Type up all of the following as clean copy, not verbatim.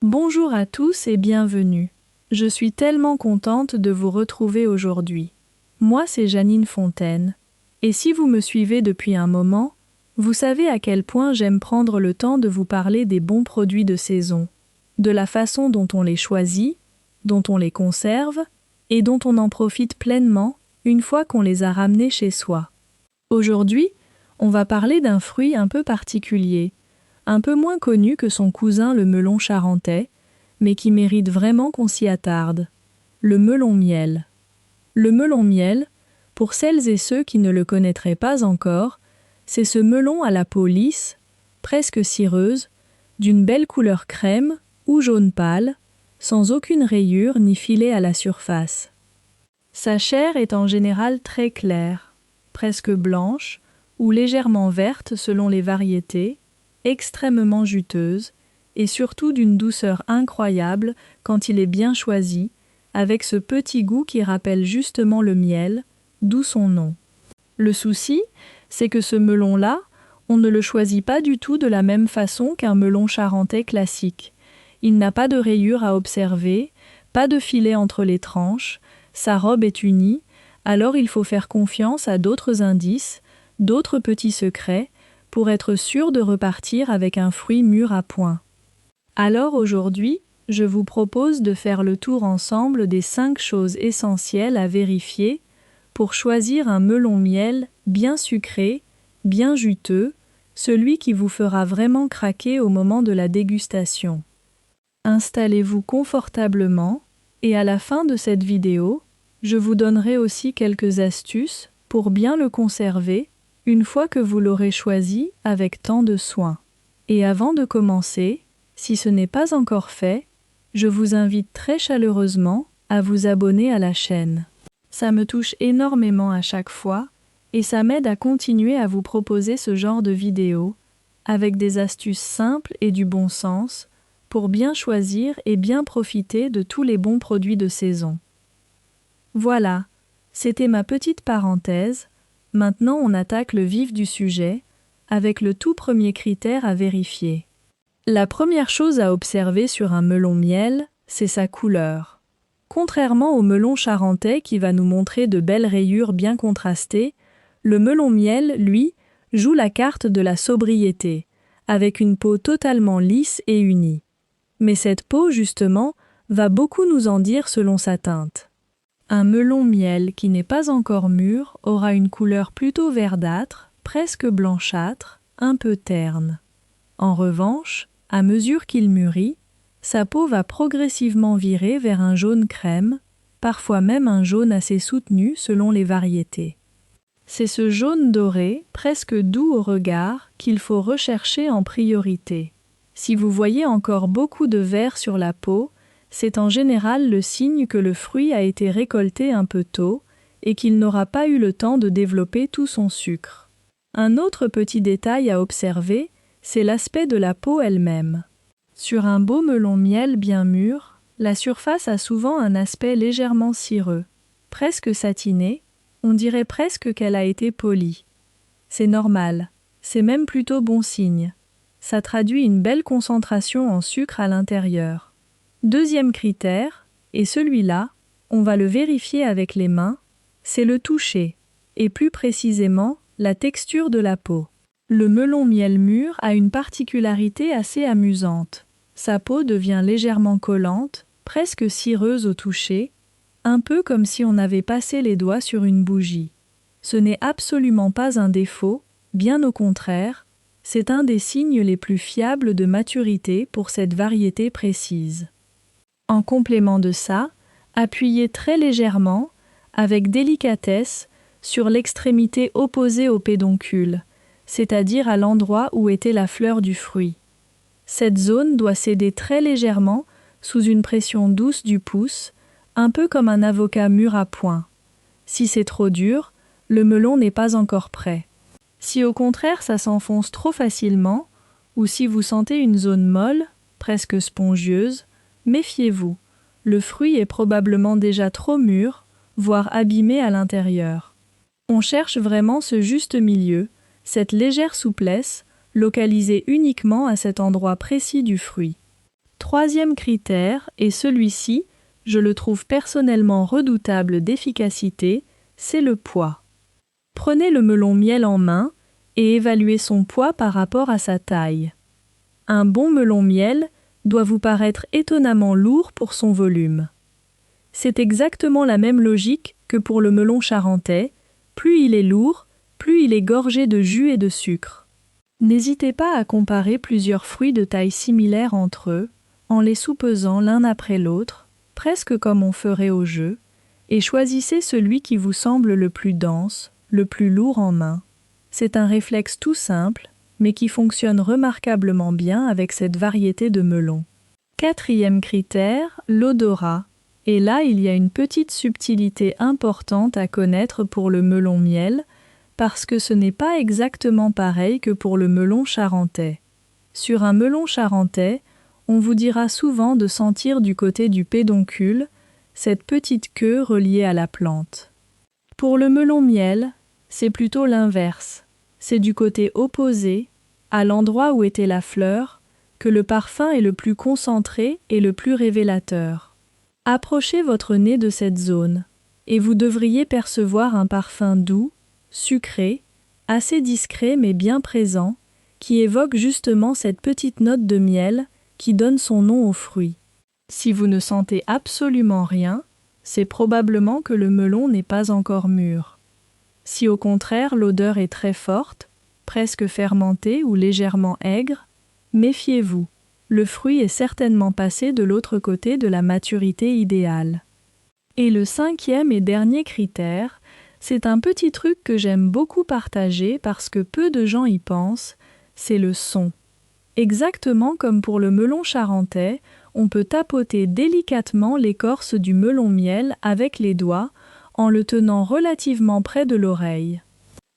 Bonjour à tous et bienvenue. Je suis tellement contente de vous retrouver aujourd'hui. Moi, c'est Janine Fontaine. Et si vous me suivez depuis un moment, vous savez à quel point j'aime prendre le temps de vous parler des bons produits de saison, de la façon dont on les choisit, dont on les conserve et dont on en profite pleinement une fois qu'on les a ramenés chez soi. Aujourd'hui, on va parler d'un fruit un peu particulier, un peu moins connu que son cousin le melon charentais, mais qui mérite vraiment qu'on s'y attarde. Le melon miel. Le melon miel, pour celles et ceux qui ne le connaîtraient pas encore, c'est ce melon à la peau lisse, presque cireuse, d'une belle couleur crème ou jaune pâle, sans aucune rayure ni filet à la surface. Sa chair est en général très claire, presque blanche ou légèrement verte selon les variétés, extrêmement juteuse et surtout d'une douceur incroyable quand il est bien choisi, avec ce petit goût qui rappelle justement le miel, d'où son nom. Le souci, c'est que ce melon-là, on ne le choisit pas du tout de la même façon qu'un melon charentais classique. Il n'a pas de rayures à observer, pas de filet entre les tranches, sa robe est unie, alors il faut faire confiance à d'autres indices, d'autres petits secrets, pour être sûr de repartir avec un fruit mûr à point. Alors aujourd'hui, je vous propose de faire le tour ensemble des 5 choses essentielles à vérifier pour choisir un melon miel bien sucré, bien juteux, celui qui vous fera vraiment craquer au moment de la dégustation. Installez-vous confortablement et à la fin de cette vidéo, je vous donnerai aussi quelques astuces pour bien le conserver une fois que vous l'aurez choisi avec tant de soin. Et avant de commencer, si ce n'est pas encore fait, je vous invite très chaleureusement à vous abonner à la chaîne. Ça me touche énormément à chaque fois et ça m'aide à continuer à vous proposer ce genre de vidéos avec des astuces simples et du bon sens pour bien choisir et bien profiter de tous les bons produits de saison. Voilà, c'était ma petite parenthèse. Maintenant, on attaque le vif du sujet, avec le tout premier critère à vérifier. La première chose à observer sur un melon miel, c'est sa couleur. Contrairement au melon charentais qui va nous montrer de belles rayures bien contrastées, le melon miel, lui, joue la carte de la sobriété, avec une peau totalement lisse et unie. Mais cette peau, justement, va beaucoup nous en dire selon sa teinte. Un melon miel qui n'est pas encore mûr aura une couleur plutôt verdâtre, presque blanchâtre, un peu terne. En revanche, à mesure qu'il mûrit, sa peau va progressivement virer vers un jaune crème, parfois même un jaune assez soutenu selon les variétés. C'est ce jaune doré, presque doux au regard, qu'il faut rechercher en priorité. Si vous voyez encore beaucoup de vert sur la peau, c'est en général le signe que le fruit a été récolté un peu tôt et qu'il n'aura pas eu le temps de développer tout son sucre. Un autre petit détail à observer, c'est l'aspect de la peau elle-même. Sur un beau melon miel bien mûr, la surface a souvent un aspect légèrement cireux, presque satiné, on dirait presque qu'elle a été polie. C'est normal, c'est même plutôt bon signe. Ça traduit une belle concentration en sucre à l'intérieur. Deuxième critère, et celui-là, on va le vérifier avec les mains, c'est le toucher, et plus précisément la texture de la peau. Le melon miel mûr a une particularité assez amusante. Sa peau devient légèrement collante, presque cireuse au toucher, un peu comme si on avait passé les doigts sur une bougie. Ce n'est absolument pas un défaut, bien au contraire, c'est un des signes les plus fiables de maturité pour cette variété précise. En complément de ça, appuyez très légèrement, avec délicatesse, sur l'extrémité opposée au pédoncule, c'est-à-dire à l'endroit où était la fleur du fruit. Cette zone doit céder très légèrement sous une pression douce du pouce, un peu comme un avocat mûr à point. Si c'est trop dur, le melon n'est pas encore prêt. Si au contraire ça s'enfonce trop facilement, ou si vous sentez une zone molle, presque spongieuse, méfiez-vous, le fruit est probablement déjà trop mûr, voire abîmé à l'intérieur. On cherche vraiment ce juste milieu, cette légère souplesse, localisée uniquement à cet endroit précis du fruit. Troisième critère, et celui-ci, je le trouve personnellement redoutable d'efficacité, c'est le poids. Prenez le melon miel en main et évaluez son poids par rapport à sa taille. Un bon melon miel doit vous paraître étonnamment lourd pour son volume. C'est exactement la même logique que pour le melon charentais, plus il est lourd, plus il est gorgé de jus et de sucre. N'hésitez pas à comparer plusieurs fruits de taille similaire entre eux, en les soupesant l'un après l'autre, presque comme on ferait au jeu, et choisissez celui qui vous semble le plus dense, le plus lourd en main. C'est un réflexe tout simple, mais qui fonctionne remarquablement bien avec cette variété de melons. Quatrième critère, l'odorat. Et là, il y a une petite subtilité importante à connaître pour le melon miel, parce que ce n'est pas exactement pareil que pour le melon charentais. Sur un melon charentais, on vous dira souvent de sentir du côté du pédoncule, cette petite queue reliée à la plante. Pour le melon miel, c'est plutôt l'inverse. C'est du côté opposé, à l'endroit où était la fleur, que le parfum est le plus concentré et le plus révélateur. Approchez votre nez de cette zone, et vous devriez percevoir un parfum doux, sucré, assez discret mais bien présent, qui évoque justement cette petite note de miel qui donne son nom au fruit. Si vous ne sentez absolument rien, c'est probablement que le melon n'est pas encore mûr. Si au contraire l'odeur est très forte, presque fermentée ou légèrement aigre, méfiez-vous, le fruit est certainement passé de l'autre côté de la maturité idéale. Et le cinquième et dernier critère, c'est un petit truc que j'aime beaucoup partager parce que peu de gens y pensent, c'est le son. Exactement comme pour le melon charentais, on peut tapoter délicatement l'écorce du melon miel avec les doigts en le tenant relativement près de l'oreille.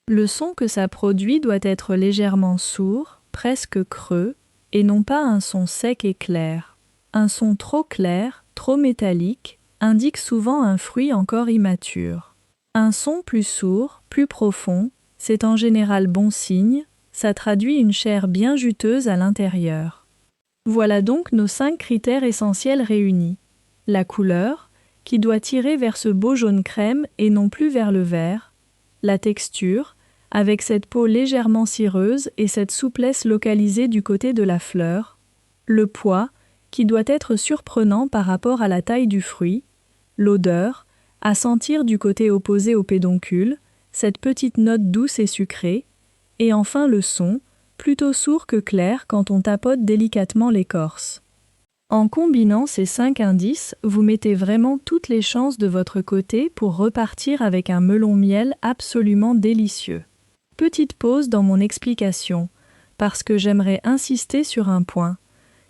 Le son que ça produit doit être légèrement sourd, presque creux, et non pas un son sec et clair. Un son trop clair, trop métallique, indique souvent un fruit encore immature. Un son plus sourd, plus profond, c'est en général bon signe, ça traduit une chair bien juteuse à l'intérieur. Voilà donc nos 5 critères essentiels réunis. La couleur, qui doit tirer vers ce beau jaune crème et non plus vers le vert. La texture, avec cette peau légèrement cireuse et cette souplesse localisée du côté de la fleur. Le poids, qui doit être surprenant par rapport à la taille du fruit. L'odeur, à sentir du côté opposé au pédoncule, cette petite note douce et sucrée. Et enfin le son, plutôt sourd que clair quand on tapote délicatement l'écorce. En combinant ces 5 indices, vous mettez vraiment toutes les chances de votre côté pour repartir avec un melon miel absolument délicieux. Petite pause dans mon explication, parce que j'aimerais insister sur un point.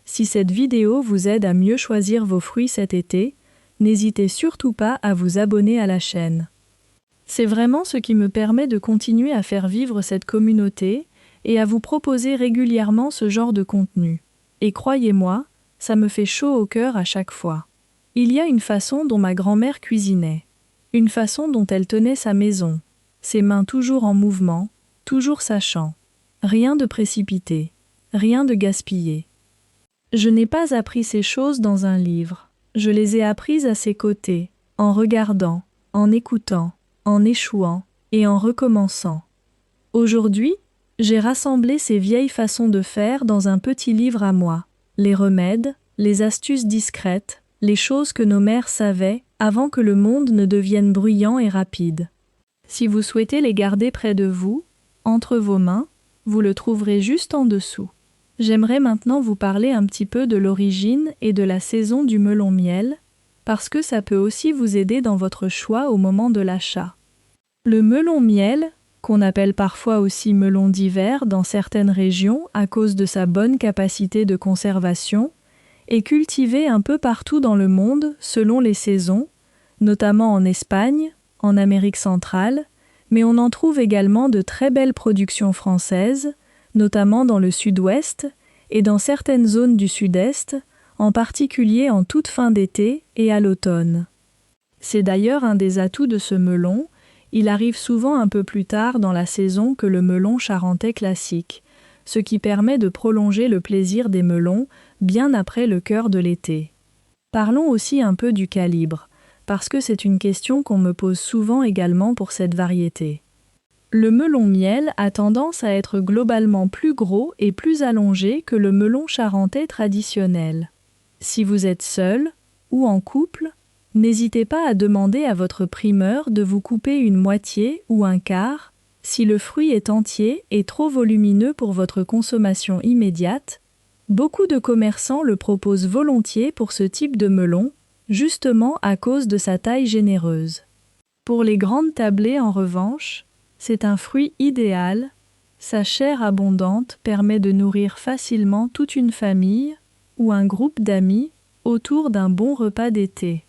Si cette vidéo vous aide à mieux choisir vos fruits cet été, n'hésitez surtout pas à vous abonner à la chaîne. C'est vraiment ce qui me permet de continuer à faire vivre cette communauté et à vous proposer régulièrement ce genre de contenu. Et croyez-moi, ça me fait chaud au cœur à chaque fois. Il y a une façon dont ma grand-mère cuisinait, une façon dont elle tenait sa maison, ses mains toujours en mouvement, toujours sachant. Rien de précipité, rien de gaspillé. Je n'ai pas appris ces choses dans un livre, je les ai apprises à ses côtés, en regardant, en écoutant, en échouant et en recommençant. Aujourd'hui, j'ai rassemblé ces vieilles façons de faire dans un petit livre à moi. Les remèdes, les astuces discrètes, les choses que nos mères savaient avant que le monde ne devienne bruyant et rapide. Si vous souhaitez les garder près de vous, entre vos mains, vous le trouverez juste en dessous. J'aimerais maintenant vous parler un petit peu de l'origine et de la saison du melon miel, parce que ça peut aussi vous aider dans votre choix au moment de l'achat. Le melon miel, qu'on appelle parfois aussi melon d'hiver dans certaines régions à cause de sa bonne capacité de conservation, est cultivé un peu partout dans le monde selon les saisons, notamment en Espagne, en Amérique centrale, mais on en trouve également de très belles productions françaises, notamment dans le sud-ouest et dans certaines zones du sud-est, en particulier en toute fin d'été et à l'automne. C'est d'ailleurs un des atouts de ce melon. Il arrive souvent un peu plus tard dans la saison que le melon charentais classique, ce qui permet de prolonger le plaisir des melons bien après le cœur de l'été. Parlons aussi un peu du calibre, parce que c'est une question qu'on me pose souvent également pour cette variété. Le melon miel a tendance à être globalement plus gros et plus allongé que le melon charentais traditionnel. Si vous êtes seul ou en couple, n'hésitez pas à demander à votre primeur de vous couper une moitié ou un quart si le fruit est entier et trop volumineux pour votre consommation immédiate. Beaucoup de commerçants le proposent volontiers pour ce type de melon, justement à cause de sa taille généreuse. Pour les grandes tablées, en revanche, c'est un fruit idéal. Sa chair abondante permet de nourrir facilement toute une famille ou un groupe d'amis autour d'un bon repas d'été.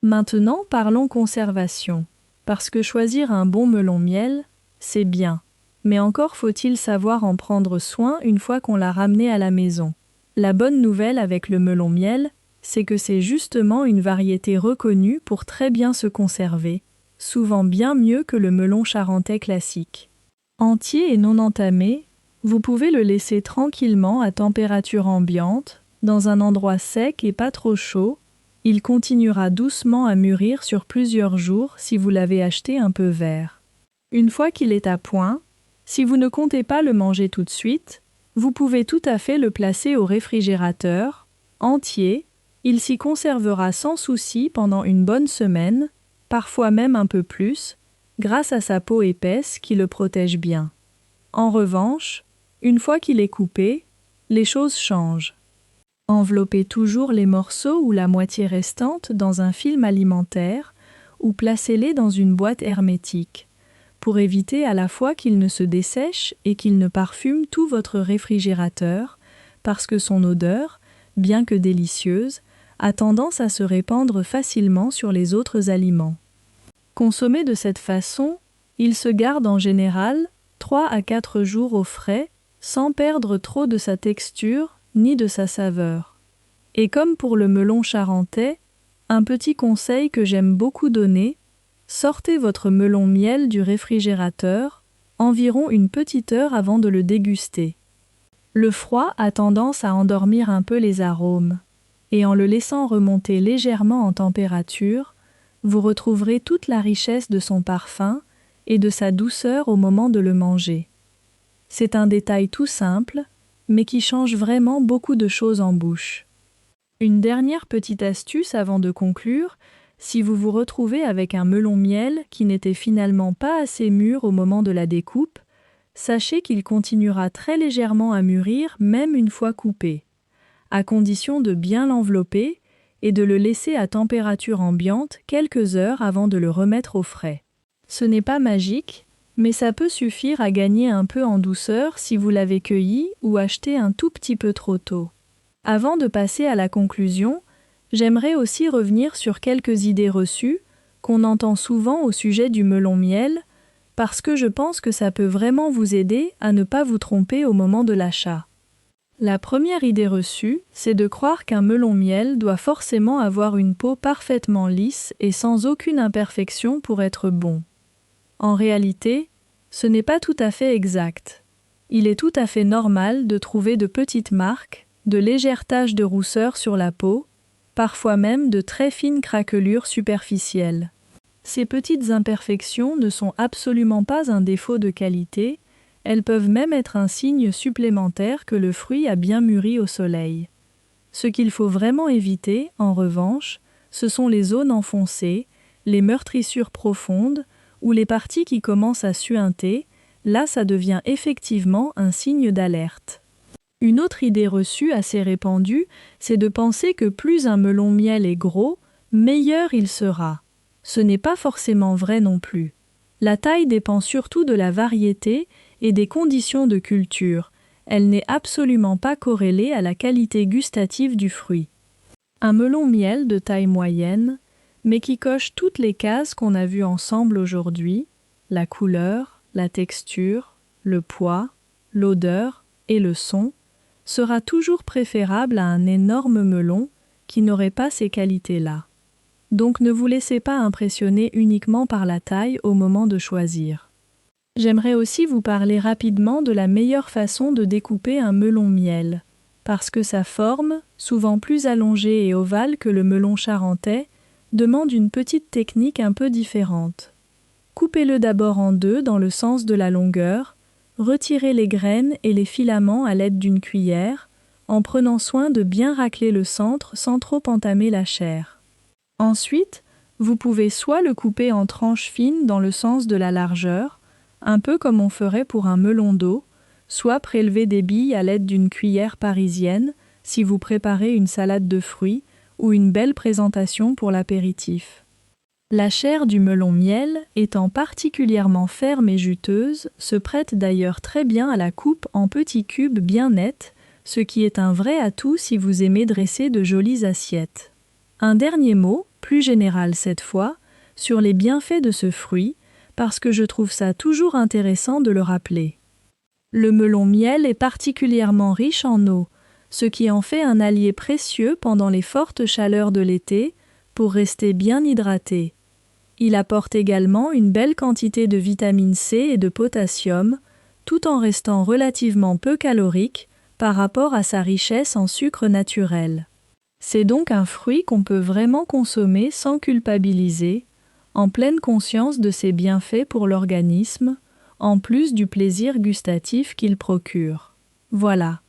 Maintenant, parlons conservation. Parce que choisir un bon melon miel, c'est bien. Mais encore faut-il savoir en prendre soin une fois qu'on l'a ramené à la maison. La bonne nouvelle avec le melon miel, c'est que c'est justement une variété reconnue pour très bien se conserver, souvent bien mieux que le melon charentais classique. Entier et non entamé, vous pouvez le laisser tranquillement à température ambiante, dans un endroit sec et pas trop chaud. Il continuera doucement à mûrir sur plusieurs jours si vous l'avez acheté un peu vert. Une fois qu'il est à point, si vous ne comptez pas le manger tout de suite, vous pouvez tout à fait le placer au réfrigérateur, entier. Il s'y conservera sans souci pendant une bonne semaine, parfois même un peu plus, grâce à sa peau épaisse qui le protège bien. En revanche, une fois qu'il est coupé, les choses changent. Enveloppez toujours les morceaux ou la moitié restante dans un film alimentaire ou placez-les dans une boîte hermétique, pour éviter à la fois qu'il ne se dessèche et qu'il ne parfume tout votre réfrigérateur, parce que son odeur, bien que délicieuse, a tendance à se répandre facilement sur les autres aliments. Consommé de cette façon, il se garde en général 3 à 4 jours au frais, sans perdre trop de sa texture ni de sa saveur. Et comme pour le melon charentais, un petit conseil que j'aime beaucoup donner, sortez votre melon miel du réfrigérateur environ une petite heure avant de le déguster. Le froid a tendance à endormir un peu les arômes, et en le laissant remonter légèrement en température, vous retrouverez toute la richesse de son parfum et de sa douceur au moment de le manger. C'est un détail tout simple, mais qui change vraiment beaucoup de choses en bouche. Une dernière petite astuce avant de conclure, si vous vous retrouvez avec un melon miel qui n'était finalement pas assez mûr au moment de la découpe, sachez qu'il continuera très légèrement à mûrir même une fois coupé, à condition de bien l'envelopper et de le laisser à température ambiante quelques heures avant de le remettre au frais. Ce n'est pas magique, mais ça peut suffire à gagner un peu en douceur si vous l'avez cueilli ou acheté un tout petit peu trop tôt. Avant de passer à la conclusion, j'aimerais aussi revenir sur quelques idées reçues qu'on entend souvent au sujet du melon miel, parce que je pense que ça peut vraiment vous aider à ne pas vous tromper au moment de l'achat. La première idée reçue, c'est de croire qu'un melon miel doit forcément avoir une peau parfaitement lisse et sans aucune imperfection pour être bon. En réalité, ce n'est pas tout à fait exact. Il est tout à fait normal de trouver de petites marques, de légères taches de rousseur sur la peau, parfois même de très fines craquelures superficielles. Ces petites imperfections ne sont absolument pas un défaut de qualité, elles peuvent même être un signe supplémentaire que le fruit a bien mûri au soleil. Ce qu'il faut vraiment éviter, en revanche, ce sont les zones enfoncées, les meurtrissures profondes ou les parties qui commencent à suinter. Là ça devient effectivement un signe d'alerte. Une autre idée reçue assez répandue, c'est de penser que plus un melon miel est gros, meilleur il sera. Ce n'est pas forcément vrai non plus. La taille dépend surtout de la variété et des conditions de culture. Elle n'est absolument pas corrélée à la qualité gustative du fruit. Un melon miel de taille moyenne, mais qui coche toutes les cases qu'on a vues ensemble aujourd'hui, la couleur, la texture, le poids, l'odeur et le son, sera toujours préférable à un énorme melon qui n'aurait pas ces qualités-là. Donc ne vous laissez pas impressionner uniquement par la taille au moment de choisir. J'aimerais aussi vous parler rapidement de la meilleure façon de découper un melon miel, parce que sa forme, souvent plus allongé et ovale que le melon charentais, demande une petite technique un peu différente. Coupez-le d'abord en deux dans le sens de la longueur, retirez les graines et les filaments à l'aide d'une cuillère, en prenant soin de bien racler le centre sans trop entamer la chair. Ensuite, vous pouvez soit le couper en tranches fines dans le sens de la largeur, un peu comme on ferait pour un melon d'eau, soit prélever des billes à l'aide d'une cuillère parisienne si vous préparez une salade de fruits ou une belle présentation pour l'apéritif. La chair du melon miel, étant particulièrement ferme et juteuse, se prête d'ailleurs très bien à la coupe en petits cubes bien nets, ce qui est un vrai atout si vous aimez dresser de jolies assiettes. Un dernier mot, plus général cette fois, sur les bienfaits de ce fruit, parce que je trouve ça toujours intéressant de le rappeler. Le melon miel est particulièrement riche en eau, ce qui en fait un allié précieux pendant les fortes chaleurs de l'été pour rester bien hydraté. Il apporte également une belle quantité de vitamine C et de potassium, tout en restant relativement peu calorique par rapport à sa richesse en sucre naturel. C'est donc un fruit qu'on peut vraiment consommer sans culpabiliser, en pleine conscience de ses bienfaits pour l'organisme, en plus du plaisir gustatif qu'il procure. Voilà,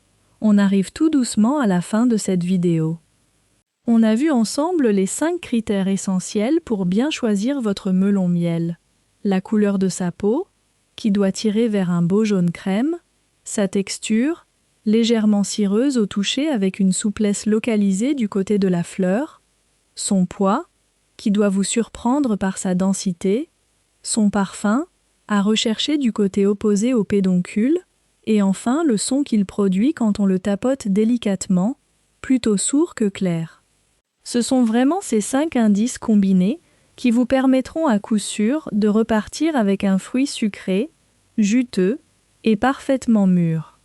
on arrive tout doucement à la fin de cette vidéo. On a vu ensemble les 5 critères essentiels pour bien choisir votre melon miel. La couleur de sa peau, qui doit tirer vers un beau jaune crème, sa texture, légèrement cireuse au toucher avec une souplesse localisée du côté de la fleur, son poids, qui doit vous surprendre par sa densité, son parfum, à rechercher du côté opposé au pédoncule, et enfin le son qu'il produit quand on le tapote délicatement, plutôt sourd que clair. Ce sont vraiment ces 5 indices combinés qui vous permettront à coup sûr de repartir avec un fruit sucré, juteux et parfaitement mûr.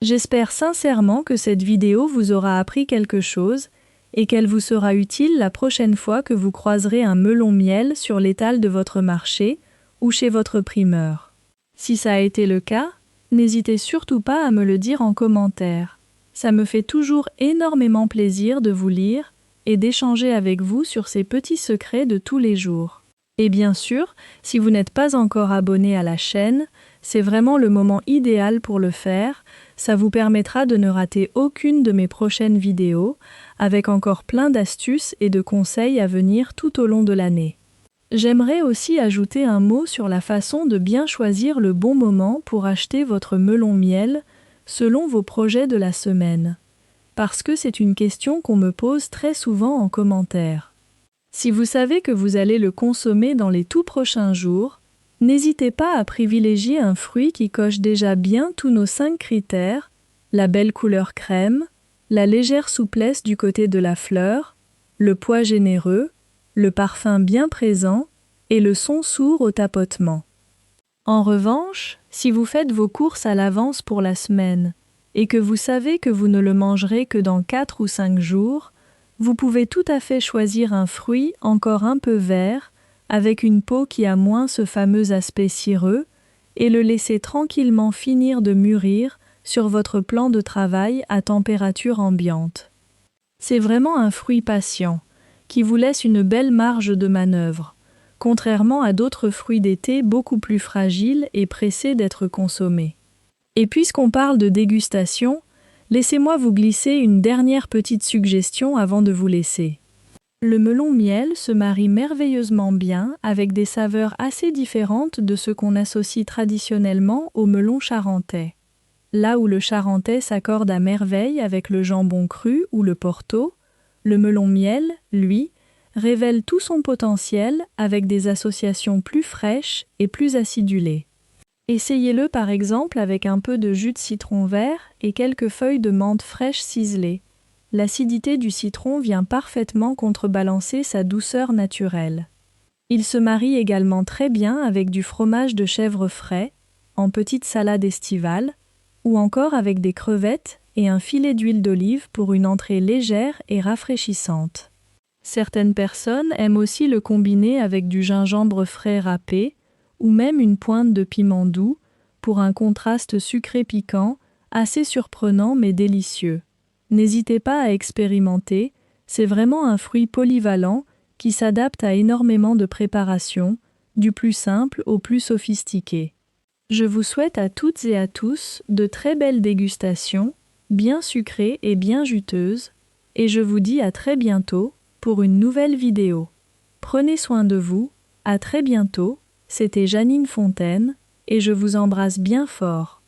J'espère sincèrement que cette vidéo vous aura appris quelque chose et qu'elle vous sera utile la prochaine fois que vous croiserez un melon miel sur l'étal de votre marché ou chez votre primeur. Si ça a été le cas, n'hésitez surtout pas à me le dire en commentaire. Ça me fait toujours énormément plaisir de vous lire et d'échanger avec vous sur ces petits secrets de tous les jours. Et bien sûr, si vous n'êtes pas encore abonné à la chaîne, c'est vraiment le moment idéal pour le faire. Ça vous permettra de ne rater aucune de mes prochaines vidéos, avec encore plein d'astuces et de conseils à venir tout au long de l'année. J'aimerais aussi ajouter un mot sur la façon de bien choisir le bon moment pour acheter votre melon miel selon vos projets de la semaine. Parce que c'est une question qu'on me pose très souvent en commentaire. Si vous savez que vous allez le consommer dans les tout prochains jours, n'hésitez pas à privilégier un fruit qui coche déjà bien tous nos 5 critères, la belle couleur crème, la légère souplesse du côté de la fleur, le poids généreux, le parfum bien présent et le son sourd au tapotement. En revanche, si vous faites vos courses à l'avance pour la semaine et que vous savez que vous ne le mangerez que dans 4 ou 5 jours, vous pouvez tout à fait choisir un fruit encore un peu vert, avec une peau qui a moins ce fameux aspect cireux, et le laisser tranquillement finir de mûrir sur votre plan de travail à température ambiante. C'est vraiment un fruit patient, qui vous laisse une belle marge de manœuvre, contrairement à d'autres fruits d'été beaucoup plus fragiles et pressés d'être consommés. Et puisqu'on parle de dégustation, laissez-moi vous glisser une dernière petite suggestion avant de vous laisser. Le melon miel se marie merveilleusement bien avec des saveurs assez différentes de ce qu'on associe traditionnellement au melon charentais. Là où le charentais s'accorde à merveille avec le jambon cru ou le porto, le melon miel, lui, révèle tout son potentiel avec des associations plus fraîches et plus acidulées. Essayez-le par exemple avec un peu de jus de citron vert et quelques feuilles de menthe fraîche ciselées. L'acidité du citron vient parfaitement contrebalancer sa douceur naturelle. Il se marie également très bien avec du fromage de chèvre frais, en petite salade estivale, ou encore avec des crevettes et un filet d'huile d'olive pour une entrée légère et rafraîchissante. Certaines personnes aiment aussi le combiner avec du gingembre frais râpé ou même une pointe de piment doux pour un contraste sucré piquant assez surprenant mais délicieux. N'hésitez pas à expérimenter, c'est vraiment un fruit polyvalent qui s'adapte à énormément de préparations, du plus simple au plus sophistiqué. Je vous souhaite à toutes et à tous de très belles dégustations, bien sucrées et bien juteuses, et je vous dis à très bientôt pour une nouvelle vidéo. Prenez soin de vous, à très bientôt, c'était Janine Fontaine, et je vous embrasse bien fort.